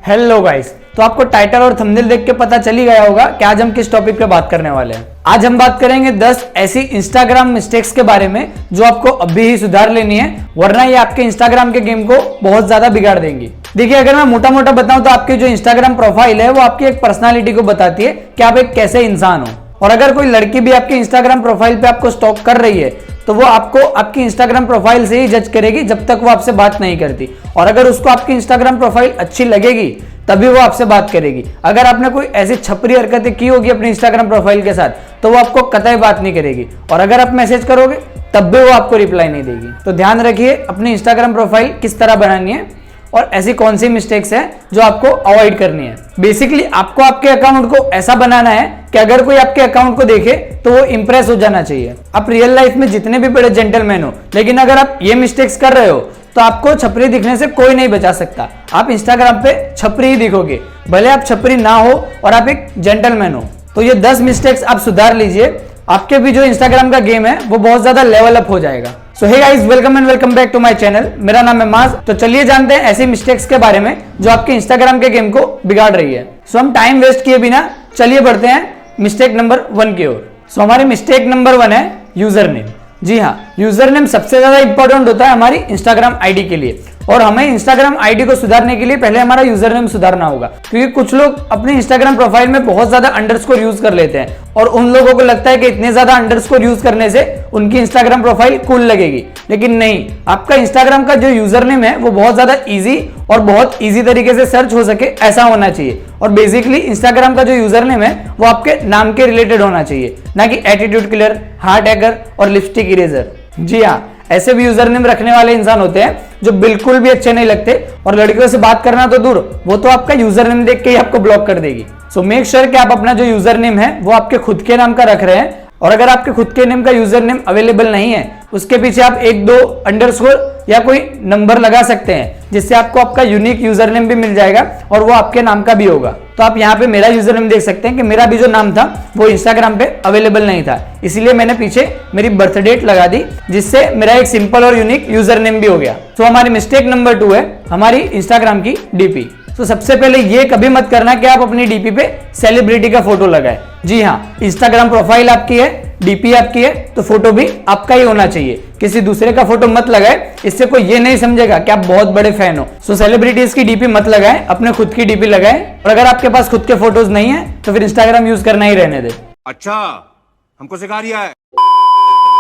Hello guys, तो आपको title और थंबनेल देख के पता चल ही गया होगा कि आज हम किस टॉपिक पे बात करने वाले हैं। आज हम बात करेंगे 10 ऐसी इंस्टाग्राम मिस्टेक्स के बारे में जो आपको अभी ही सुधार लेनी है, वरना ये आपके इंस्टाग्राम के गेम को बहुत ज्यादा बिगाड़ देंगी। देखिए, अगर मैं मोटा मोटा बताऊं तो आपकी जो इंस्टाग्राम प्रोफाइल है वो आपकी एक पर्सनालिटी को बताती है कि आप एक कैसे इंसान हो। और अगर कोई लड़की भी आपकी इंस्टाग्राम प्रोफाइल पे आपको स्टॉक कर रही है तो वो आपको आपकी इंस्टाग्राम प्रोफाइल से ही जज करेगी जब तक वो आपसे बात नहीं करती। और अगर उसको आपकी इंस्टाग्राम प्रोफाइल अच्छी लगेगी तभी वो आपसे बात करेगी। अगर आपने कोई ऐसी छपरी हरकतें की होगी अपनी इंस्टाग्राम प्रोफाइल के साथ तो वो आपको कतई बात नहीं करेगी। और अगर आप मैसेज करोगे तब भी वो आपको रिप्लाई नहीं देगी। तो ध्यान रखिए अपनी इंस्टाग्राम प्रोफाइल किस तरह बनानी है और ऐसी कौन सी मिस्टेक्स है जो आपको अवॉइड करनी है। बेसिकली आपको आपके अकाउंट को ऐसा बनाना है कि अगर कोई आपके अकाउंट को देखे तो वो इंप्रेस हो जाना चाहिए। आप रियल लाइफ में जितने भी बड़े जेंटलमैन हो, लेकिन अगर आप ये मिस्टेक्स कर रहे हो तो आपको छपरी दिखने से कोई नहीं बचा सकता। आप इंस्टाग्राम पे छपरी ही दिखोगे, भले आप छपरी ना हो और आप एक जेंटलमैन हो। तो ये 10 मिस्टेक्स आप सुधार लीजिए, आपके भी जो इंस्टाग्राम का गेम है वो बहुत ज्यादा लेवल अप हो जाएगा। So hey guys, welcome and welcome back to my channel. मेरा नाम है माज। तो चलिए जानते हैं ऐसी मिस्टेक्स के बारे में जो आपके इंस्टाग्राम के गेम को बिगाड़ रही है। सो हम टाइम वेस्ट किए बिना चलिए बढ़ते हैं मिस्टेक नंबर 1 की ओर। सो हमारी मिस्टेक नंबर 1 है यूजर नेम। जी हाँ, यूजर नेम सबसे ज्यादा इंपॉर्टेंट होता है हमारी इंस्टाग्राम आईडी के लिए। और हमें इंस्टाग्राम आईडी को सुधारने के लिए पहले हमारा यूजर नेम सुधारना होगा, क्योंकि कुछ लोग अपने इंस्टाग्राम प्रोफाइल में बहुत ज्यादा अंडरस्कोर यूज कर लेते हैं और उन लोगों को लगता है कि इतने ज्यादा अंडरस्कोर यूज करने से उनकी इंस्टाग्राम प्रोफाइल कूल लगेगी। लेकिन नहीं, आपका इंस्टाग्राम का जो यूजर नेम है वो बहुत ज्यादा इजी और बहुत इजी तरीके से सर्च हो सके ऐसा होना चाहिए। और बेसिकली इंस्टाग्राम का जो यूजर नेम है वो आपके नाम के रिलेटेड होना चाहिए, ना कि एटीट्यूड किलर, हार्ट हैकर और लिपस्टिक इरेजर। जी हाँ, ऐसे भी यूजर नेम रखने वाले इंसान होते हैं जो बिल्कुल भी अच्छे नहीं लगते और लड़कियों से बात करना तो दूर, वो तो आपका यूजर नेम देख के ही आपको ब्लॉक कर देगी। सो मेक श्योर कि आप अपना जो यूजर नेम है वो आपके खुद के नाम का रख रहे हैं। और अगर आपके खुद के नेम का यूजर नेम अवेलेबल नहीं है, उसके पीछे आप 1-2 अंडरस्कोर या कोई नंबर लगा सकते हैं, जिससे आपको आपका यूनिक यूजर नेम भी मिल जाएगा और वो आपके नाम का भी होगा। तो आप यहाँ पे मेरा यूजर नेम देख सकते हैं कि मेरा भी जो नाम था वो इंस्टाग्राम पे अवेलेबल नहीं था, इसलिए मैंने पीछे मेरी बर्थ डेट लगा दी, जिससे मेरा एक सिंपल और यूनिक यूजर नेम भी हो गया। तो हमारी मिस्टेक नंबर 2 है हमारी इंस्टाग्राम की डीपी। तो सबसे पहले ये कभी मत करना कि आप अपनी डीपी पे सेलिब्रिटी का फोटो लगाएं। जी हाँ, इंस्टाग्राम प्रोफाइल आपकी है, डीपी आपकी है, तो फोटो भी आपका ही होना चाहिए। किसी दूसरे का फोटो मत लगाए, इससे कोई ये नहीं समझेगा कि आप बहुत बड़े फैन हो। सो सेलिब्रिटीज की डीपी मत लगाएं, अपने खुद की डीपी लगाएं। और अगर आपके पास खुद के फोटोज नहीं है तो फिर इंस्टाग्राम यूज करना ही रहने दे। अच्छा, हमको सिखा रिया है।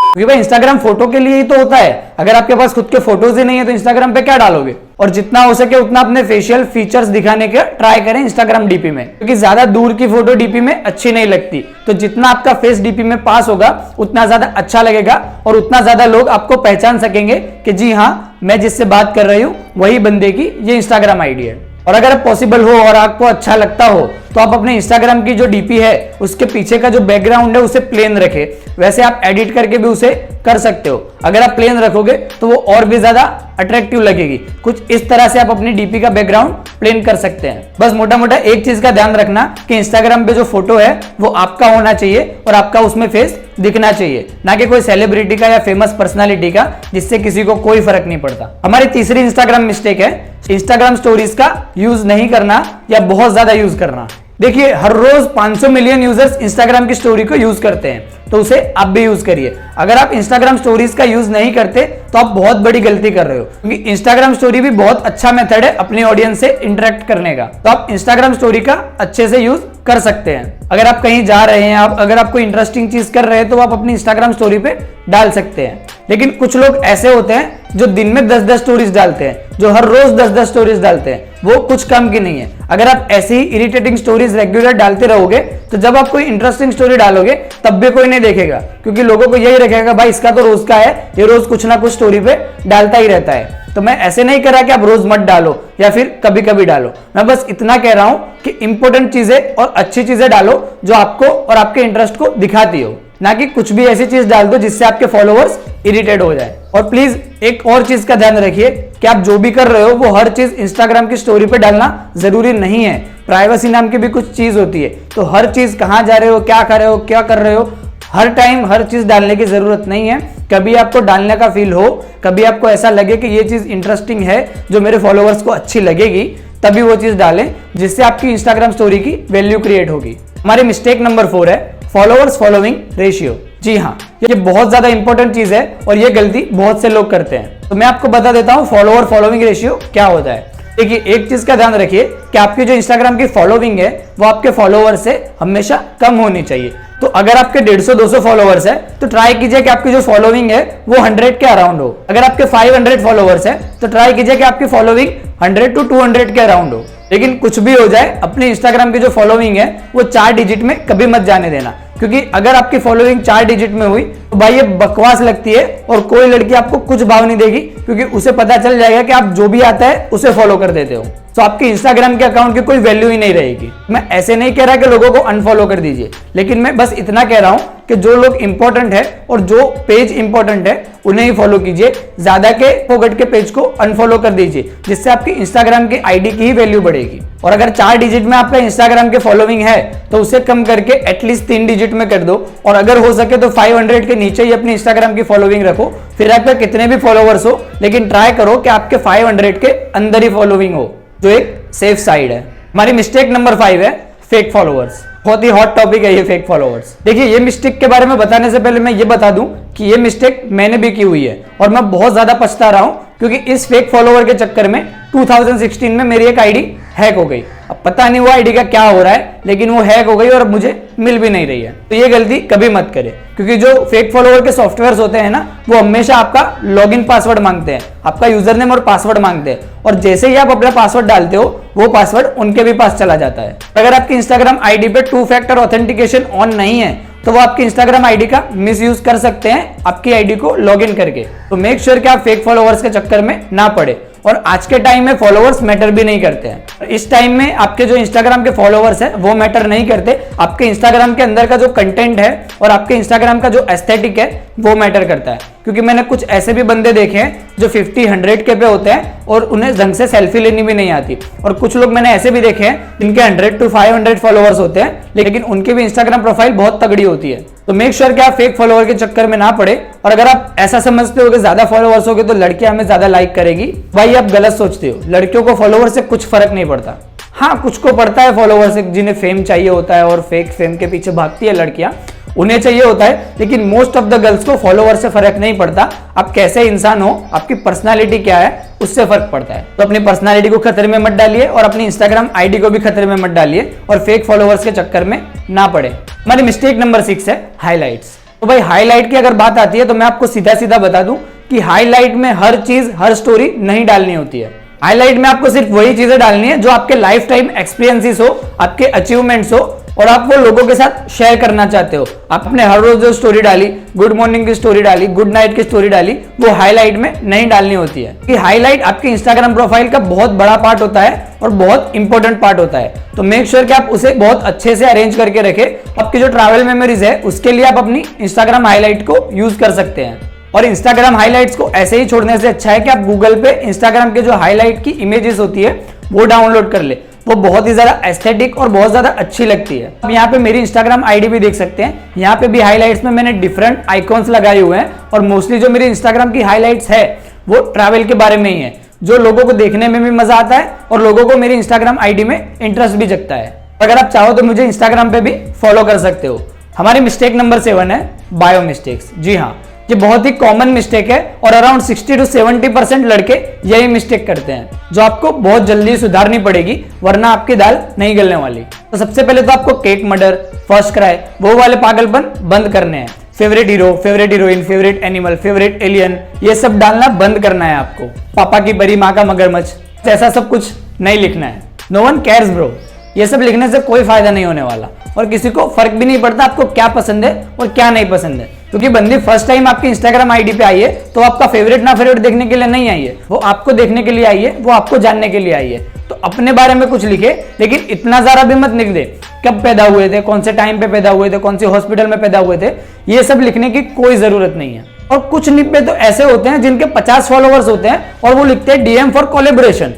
क्योंकि भाई इंस्टाग्राम फोटो के लिए ही तो होता है। अगर आपके पास खुद के फोटोज ही नहीं है तो इंस्टाग्राम पे क्या डालोगे। और जितना हो सके उतना अपने फेशियल फीचर्स दिखाने का ट्राई करें इंस्टाग्राम डीपी में, क्योंकि ज्यादा दूर की फोटो डीपी में अच्छी नहीं लगती। तो जितना आपका फेस डीपी में पास होगा उतना ज्यादा अच्छा लगेगा और उतना ज्यादा लोग आपको पहचान सकेंगे कि जी हाँ, मैं जिससे बात कर रही हूं वही बंदे की ये इंस्टाग्राम आईडी है। और अगर पॉसिबल हो और आपको अच्छा लगता हो तो आप अपने इंस्टाग्राम की जो डीपी है उसके पीछे का जो बैकग्राउंड है उसे प्लेन रखें। वैसे आप एडिट करके भी उसे कर सकते हो। अगर आप प्लेन रखोगे तो वो और भी ज्यादा अट्रैक्टिव लगेगी। कुछ इस तरह से आप अपनी डीपी का बैकग्राउंड प्लेन कर सकते हैं। बस मोटा मोटा एक चीज का ध्यान रखना कि इंस्टाग्राम पे जो फोटो है वो आपका होना चाहिए और आपका उसमें फेस दिखना चाहिए, ना कि कोई सेलिब्रिटी का या फेमस पर्सनालिटी का, जिससे किसी को कोई फर्क नहीं पड़ता। हमारी तीसरी इंस्टाग्राम मिस्टेक है इंस्टाग्राम स्टोरीज का यूज नहीं करना या बहुत ज्यादा यूज करना। देखिए, हर रोज 500 मिलियन यूजर्स इंस्टाग्राम की स्टोरी को यूज करते हैं, तो उसे आप भी यूज करिए। अगर आप इंस्टाग्राम स्टोरीज का यूज नहीं करते तो आप बहुत बड़ी गलती कर रहे हो, क्योंकि इंस्टाग्राम स्टोरी भी बहुत अच्छा मेथड है अपनी ऑडियंस से इंटरेक्ट करने का। तो आप इंस्टाग्राम स्टोरी का अच्छे से यूज कर सकते हैं। अगर आप कहीं जा रहे हैं, अगर आप कोई इंटरेस्टिंग चीज कर रहे हैं तो आप अपनी इंस्टाग्राम स्टोरी पे डाल सकते हैं। लेकिन कुछ लोग ऐसे होते हैं जो दिन में 10-10 स्टोरीज डालते हैं, जो हर रोज 10-10 स्टोरीज डालते हैं, वो कुछ काम की नहीं है। अगर आप ऐसी ही इरिटेटिंग स्टोरीज रेगुलर डालते रहोगे तो जब आप कोई इंटरेस्टिंग स्टोरी डालोगे तब भी कोई नहीं देखेगा, क्योंकि लोगों को यही रखेगा भाई इसका तो रोज का है, ये रोज कुछ ना कुछ स्टोरी पे डालता ही रहता है। तो मैं ऐसे नहीं कह रहा कि आप रोज मत डालो या फिर कभी कभी डालो। मैं बस इतना कह रहा हूं कि इंपॉर्टेंट चीजें और अच्छी चीजें डालो जो आपको और आपके इंटरेस्ट को दिखाती हो, ना कि कुछ भी ऐसी चीज डाल दो जिससे आपके फॉलोअर्स इरिटेट हो जाए। और प्लीज एक और चीज का ध्यान रखिए कि आप जो भी कर रहे हो वो हर चीज इंस्टाग्राम की स्टोरी पे डालना जरूरी नहीं है। प्राइवेसी नाम की भी कुछ चीज होती है, तो हर चीज कहां जा रहे हो, क्या कर रहे हो, क्या कर रहे हो, हर टाइम हर चीज डालने की जरूरत नहीं है। कभी आपको डालने का फील हो, कभी आपको ऐसा लगे कि ये चीज इंटरेस्टिंग है जो मेरे फॉलोअर्स को अच्छी लगेगी, तभी वो चीज डालें जिससे आपकी इंस्टाग्राम स्टोरी की वैल्यू क्रिएट होगी। हमारी मिस्टेक नंबर 4 है फॉलोअर्स फॉलोइंग रेशियो। जी हाँ, ये बहुत ज्यादा इंपॉर्टेंट चीज है और ये गलती बहुत से लोग करते हैं। तो मैं आपको बता देता हूं फॉलोअर फॉलोइंग रेशियो क्या होता है। देखिए, एक चीज का ध्यान रखिए कि आपकी जो इंस्टाग्राम की फॉलोइंग है वो आपके फॉलोअर से हमेशा कम होनी चाहिए। तो अगर आपके 150-200 फॉलोअर्स है तो ट्राई कीजिए कि आपकी जो फॉलोइंग है वो 100 के अराउंड हो। अगर आपके 500 फॉलोअर्स है तो ट्राई कीजिए कि आपकी फॉलोइंग 100 to 200 के अराउंड हो। लेकिन कुछ भी हो जाए, अपने इंस्टाग्राम की जो फॉलोइंग है वो 4 डिजिट में कभी मत जाने देना, क्योंकि अगर आपकी फॉलोइंग 4 डिजिट में हुई तो भाई ये बकवास लगती है और कोई लड़की आपको कुछ भाव नहीं देगी, क्योंकि उसे पता चल जाएगा कि आप जो भी आता है उसे फॉलो कर देते हो। तो आपके इंस्टाग्राम के अकाउंट की कोई वैल्यू ही नहीं रहेगी। मैं ऐसे नहीं कह रहा कि लोगों को अनफॉलो कर दीजिए, लेकिन मैं बस इतना कह रहा हूं कि जो लोग इंपॉर्टेंट है और जो पेज इंपॉर्टेंट है उन्हें ही फॉलो कीजिए, ज्यादा के फोगट के पेज को अनफॉलो कर दीजिए, जिससे आपकी इंस्टाग्राम की आईडी की ही वैल्यू बढ़ेगी। और अगर 4 डिजिट में आपका इंस्टाग्राम के फॉलोइंग है तो उसे कम करके एटलीस्ट 3 डिजिट में कर दो, और अगर हो सके तो 500 के नीचे ही अपनी इंस्टाग्राम की फॉलोइंग रखो। फिर आपका कितने भी फॉलोवर्स हो, लेकिन ट्राई करो कि आपके 500 के अंदर ही फॉलोइंग हो, जो एक सेफ साइड है। हमारी मिस्टेक नंबर 5 है फेक फॉलोअर्स। बहुत ही हॉट टॉपिक है ये फेक फॉलोअर्स। देखिए, ये मिस्टेक के बारे में बताने से पहले मैं ये बता दूं कि ये मिस्टेक मैंने भी की हुई है और मैं बहुत ज्यादा पछता रहा हूं, क्योंकि इस फेक फॉलोअर के चक्कर में 2016 में मेरी एक आईडी हैक हो गई। अब पता नहीं वो आईडी का क्या हो रहा है, लेकिन वो हैक हो गई और अब मुझे मिल भी नहीं रही है। तो ये गलती कभी मत करें, क्योंकि जो फेक फॉलोअर के सॉफ्टवेयर्स होते हैं ना, वो हमेशा आपका लॉगिन पासवर्ड मांगते हैं, आपका यूजर नेम और पासवर्ड मांगते हैं, और जैसे ही आप अपना पासवर्ड डालते हो वो पासवर्ड उनके भी पास चला जाता है। अगर आपकी इंस्टाग्राम आईडी पे 2 फैक्टर ऑथेंटिकेशन ऑन नहीं है तो वो आपकी इंस्टाग्राम आईडी का मिसयूज कर सकते हैं आपकी आईडी को लॉगिन करके। तो मेक श्योर कि आप फेक फॉलोअर्स के चक्कर में ना पड़े। और आज के टाइम में फॉलोअर्स मैटर भी नहीं करते हैं। इस टाइम में आपके जो इंस्टाग्राम के फॉलोअर्स हैं वो मैटर नहीं करते, आपके इंस्टाग्राम के अंदर का जो कंटेंट है और आपके इंस्टाग्राम का जो एस्थेटिक है वो मैटर करता है। क्योंकि मैंने कुछ ऐसे भी बंदे देखे हैं जो 50-100 के पे होते हैं और उन्हें ढंग से सेल्फी लेनी भी नहीं आती, और कुछ लोग मैंने ऐसे भी देखे हैं जिनके 100 to 500 फॉलोअर्स होते हैं, लेकिन उनकी भी इंस्टाग्राम प्रोफाइल बहुत तगड़ी होती है। तो मेक श्योर कि आप फेक फॉलोअर के चक्कर में ना पड़े। और अगर आप ऐसा समझते हो कि ज्यादा फॉलोअर्स होगे तो लड़कियां हमें ज्यादा लाइक करेगी, भाई आप गलत सोचते हो। लड़कियों को फॉलोअर से कुछ फर्क नहीं पड़ता। हाँ, कुछ को पड़ता है फॉलोअर से, जिन्हें फेम चाहिए होता है और फेक फेम के पीछे भागती है लड़कियां, उन्हें चाहिए होता है, लेकिन मोस्ट ऑफ द गर्ल्स को फॉलोअर से फर्क नहीं पड़ता। आप कैसे इंसान हो, आपकी पर्सनालिटी क्या है, उससे फर्क पड़ता है। तो अपनी पर्सनालिटी को खतरे में मत डालिए और अपनी इंस्टाग्राम आईडी को भी खतरे में मत डालिए और फेक फॉलोअर्स के चक्कर में ना पड़े। हमारी मिस्टेक नंबर 6 है हाईलाइट्स। तो भाई, हाईलाइट की अगर बात आती है तो मैं आपको सीधा सीधा बता दूं कि हाईलाइट में हर चीज, हर स्टोरी नहीं डालनी होती है। हाईलाइट में आपको सिर्फ वही चीजें डालनी है जो आपके लाइफ टाइम एक्सपीरियंसेस हो, आपके अचीवमेंट्स हो और आप वो लोगों के साथ शेयर करना चाहते हो। आपने हर रोज जो स्टोरी डाली, गुड मॉर्निंग की स्टोरी डाली, गुड नाइट की स्टोरी डाली, वो हाईलाइट में नहीं डालनी होती है। कि हाईलाइट आपकी इंस्टाग्राम प्रोफाइल का बहुत बड़ा पार्ट होता है और बहुत इंपॉर्टेंट पार्ट होता है। तो मेक श्योर कि आप उसे बहुत अच्छे से अरेंज करके रखें। आपकी जो ट्रैवल मेमोरीज है उसके लिए आप अपनी इंस्टाग्राम हाईलाइट को यूज कर सकते हैं। और इंस्टाग्राम हाईलाइट्स को ऐसे ही छोड़ने से अच्छा है कि आप गूगल पे इंस्टाग्राम के जो हाईलाइट की इमेजेस होती है वो डाउनलोड कर ले। वो बहुत ही ज्यादा एस्थेटिक और बहुत ज्यादा अच्छी लगती है। अब यहाँ पे मेरी इंस्टाग्राम आईडी भी देख सकते हैं। यहाँ पे भी हाईलाइट्स में मैंने डिफरेंट आइकॉन्स लगाए हुए हैं और मोस्टली जो मेरी इंस्टाग्राम की हाईलाइट्स है वो ट्रैवल के बारे में ही है, जो लोगों को देखने में भी मजा आता है और लोगों को मेरी इंस्टाग्राम आईडी में इंटरेस्ट भी जगता है। अगर आप चाहो तो मुझे इंस्टाग्राम पे भी फॉलो कर सकते हो। हमारी मिस्टेक नंबर 7 है बायो मिस्टेक्स। जी हाँ, ये बहुत ही कॉमन मिस्टेक है और अराउंड 60 to 70% लड़के यही मिस्टेक करते हैं, जो आपको बहुत जल्दी सुधारनी पड़ेगी, वरना आपकी दाल नहीं गलने वाली। तो सबसे पहले तो आपको केक मर्डर, फर्स्ट क्राई, वो वाले पागलपन बंद करने हैं। Favourite hero, favourite heroine, favourite animal, favourite alien, ये सब डालना बंद करना है आपको। पापा की परी, माँ का मगरमच्छ, ऐसा सब कुछ नहीं लिखना है। नो वन केयर्स ब्रो, ये सब लिखने से कोई फायदा नहीं होने वाला और किसी को फर्क भी नहीं पड़ता आपको क्या पसंद है और क्या नहीं पसंद है। क्योंकि बंदी फर्स्ट टाइम आपकी इंस्टाग्राम आईडी पे आई है तो आपका फेवरेट ना फेवरेट देखने के लिए नहीं आई है, वो आपको देखने के लिए आई है, वो आपको जानने के लिए आई है। तो अपने बारे में कुछ लिखे, लेकिन इतना ज्यादा भी मत लिख दे कब पैदा हुए थे, कौन से टाइम पे पैदा हुए थे, कौन से हॉस्पिटल में पैदा हुए थे, ये सब लिखने की कोई जरूरत नहीं है। और कुछ निब्बे तो ऐसे होते हैं जिनके 50 फॉलोवर्स होते हैं और वो लिखते हैं डीएम फॉर कोलेबोरेशन,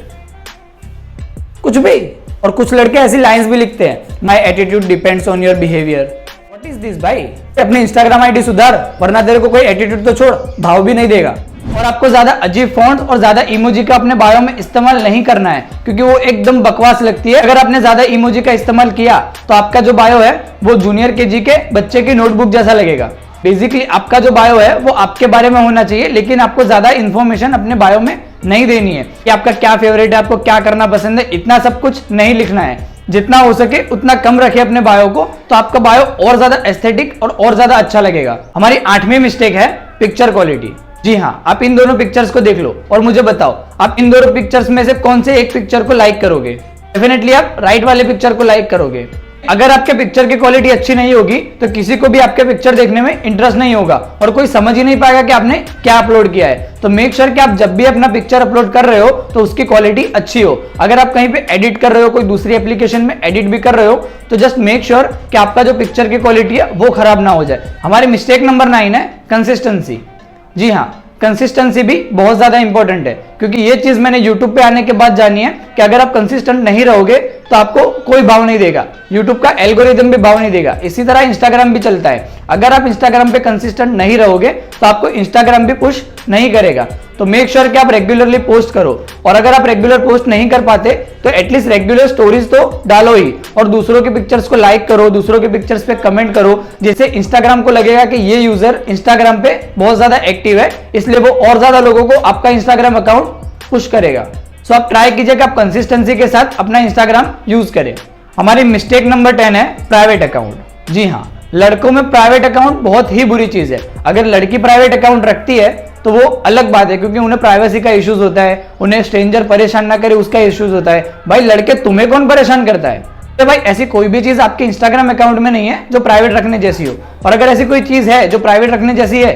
कुछ भी। और कुछ लड़के ऐसी लाइंस भी लिखते हैं, my attitude depends on your behaviour. What is this भाई? अपनी इंस्टाग्राम आईडी सुधार, वरना तेरे को कोई एटीट्यूड तो छोड़ भाव भी नहीं देगा। और आपको ज्यादा अजीब फॉन्ट और ज्यादा इमोजी का अपने बायो में इस्तेमाल नहीं करना है, क्योंकि वो एकदम बकवास लगती है। अगर आपने ज्यादा इमोजी का इस्तेमाल किया तो आपका जो बायो है वो जूनियर केजी के बच्चे की नोटबुक जैसा लगेगा। बेसिकली आपका जो बायो है वो आपके बारे में होना चाहिए, लेकिन आपको ज्यादा इंफॉर्मेशन अपने बायो में नहीं देनी है कि आपका क्या फेवरेट है, आपको क्या करना पसंद है, इतना सब कुछ नहीं लिखना है। जितना हो सके उतना कम रखे अपने बायो को, तो आपका बायो और ज्यादा एस्थेटिक और ज्यादा अच्छा लगेगा। हमारी 8वीं मिस्टेक है पिक्चर क्वालिटी। जी हाँ, आप इन दोनों पिक्चर्स को देख लो और मुझे बताओ आप इन दोनों पिक्चर्स में से कौन से एक पिक्चर को लाइक करोगे। डेफिनेटली आप राइट वाले पिक्चर को लाइक करोगे। अगर आपके पिक्चर की क्वालिटी अच्छी नहीं होगी तो किसी को भी आपके पिक्चर देखने में इंटरेस्ट नहीं होगा और कोई समझ ही नहीं पाएगा कि आपने क्या अपलोड किया है। तो मेक श्योर कि आप जब भी अपना पिक्चर अपलोड कर रहे हो तो उसकी क्वालिटी अच्छी हो। अगर आप कहीं पे एडिट कर रहे हो, कोई दूसरी एप्लीकेशन में एडिट भी कर रहे हो, तो जस्ट मेक श्योर कि आपका जो पिक्चर की क्वालिटी है वो खराब ना हो जाए। हमारी मिस्टेक नंबर 9 है कंसिस्टेंसी। जी हाँ, कंसिस्टेंसी भी बहुत ज्यादा इंपॉर्टेंट है, क्योंकि ये चीज मैंने YouTube पे आने के बाद जानी है कि अगर आप कंसिस्टेंट नहीं रहोगे तो आपको कोई भाव नहीं देगा, YouTube का एल्गोरिदम भी भाव नहीं देगा। इसी तरह इंस्टाग्राम भी चलता है। अगर आप इंस्टाग्राम पे कंसिस्टेंट नहीं रहोगे तो आपको इंस्टाग्राम भी पुश नहीं करेगा। तो मेक श्योर कि आप रेगुलरली पोस्ट करो, और अगर आप रेगुलर पोस्ट नहीं कर पाते तो एटलीस्ट रेगुलर स्टोरीज तो डालो ही, और दूसरों के पिक्चर्स को लाइक करो, दूसरों के पिक्चर्स पे कमेंट करो, जिससे इंस्टाग्राम को लगेगा कि ये यूजर इंस्टाग्राम पे बहुत ज्यादा एक्टिव है, इसलिए वो और ज्यादा लोगों को आपका इंस्टाग्राम अकाउंट पुश करेगा। सो आप ट्राई कीजिए कि आप कंसिस्टेंसी के साथ अपना इंस्टाग्राम यूज करें। हमारी मिस्टेक नंबर 10 है प्राइवेट अकाउंट। जी हाँ, लड़कों में प्राइवेट अकाउंट बहुत ही बुरी चीज है। अगर लड़की प्राइवेट अकाउंट रखती है तो वो अलग बात है, क्योंकि उन्हें प्राइवेसी का इश्यूज होता है, उन्हें स्ट्रेंजर परेशान ना करे उसका इश्यूज होता है। भाई लड़के तुम्हें कौन परेशान करता है? तो भाई ऐसी कोई भी चीज आपके इंस्टाग्राम अकाउंट में नहीं है जो प्राइवेट रखने जैसी हो, और अगर ऐसी कोई चीज है जो प्राइवेट रखने जैसी है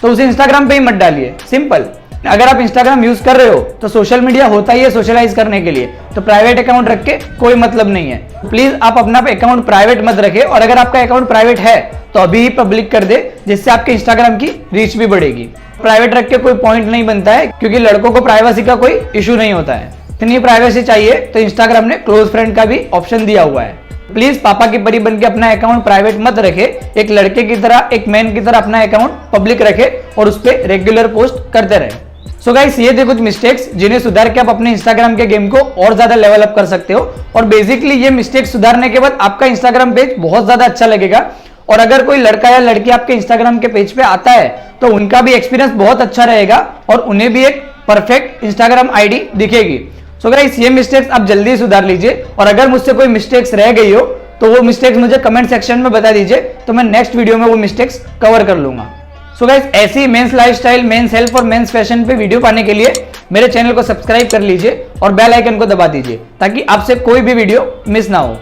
तो उसे इंस्टाग्राम पे ही मत डालिए। सिंपल। अगर आप इंस्टाग्राम यूज कर रहे हो तो सोशल मीडिया होता ही है सोशलाइज करने के लिए, तो प्राइवेट अकाउंट रख के कोई मतलब नहीं है। प्लीज आप अपना अकाउंट प्राइवेट मत रखें, और अगर आपका अकाउंट प्राइवेट है तो अभी ही पब्लिक कर दे, जिससे आपके इंस्टाग्राम की रीच भी बढ़ेगी। प्राइवेट रख के कोई पॉइंट नहीं बनता है, क्योंकि लड़कों को प्राइवेसी का कोई इशू नहीं होता है। इतनी प्राइवेसी चाहिए तो इंस्टाग्राम ने क्लोज फ्रेंड का भी ऑप्शन दिया हुआ है। प्लीज पापा की परी बन के अपना अकाउंट प्राइवेट मत रखे, एक लड़के की तरह, एक मैन की तरह अपना अकाउंट पब्लिक रखे और उस पर रेगुलर पोस्ट करते रहे। सो गाइस, ये थे कुछ मिस्टेक्स जिन्हें सुधार के आप अपने इंस्टाग्राम के गेम को और ज्यादा लेवल अप कर सकते हो, और बेसिकली ये मिस्टेक सुधारने के बाद आपका इंस्टाग्राम पेज बहुत ज्यादा अच्छा लगेगा। और अगर कोई लड़का या लड़की आपके इंस्टाग्राम के पेज पे आता है तो उनका भी एक्सपीरियंस बहुत अच्छा रहेगा और उन्हें भी एक परफेक्ट इंस्टाग्राम आईडी दिखेगी। सो गाइस, ये मिस्टेक्स आप जल्दी सुधार लीजिए, और अगर मुझसे कोई मिस्टेक्स रह गई हो तो वो मिस्टेक्स मुझे कमेंट सेक्शन में बता दीजिए, तो मैं नेक्स्ट वीडियो में वो मिस्टेक्स कवर कर लूंगा। सो गाइस, ऐसी मेंस लाइफस्टाइल, मेंस हेल्थ और मेंस फैशन पे वीडियो पाने के लिए मेरे चैनल को सब्सक्राइब कर लीजिए और बेल आइकन को दबा दीजिए, ताकि आपसे कोई भी वीडियो मिस ना हो।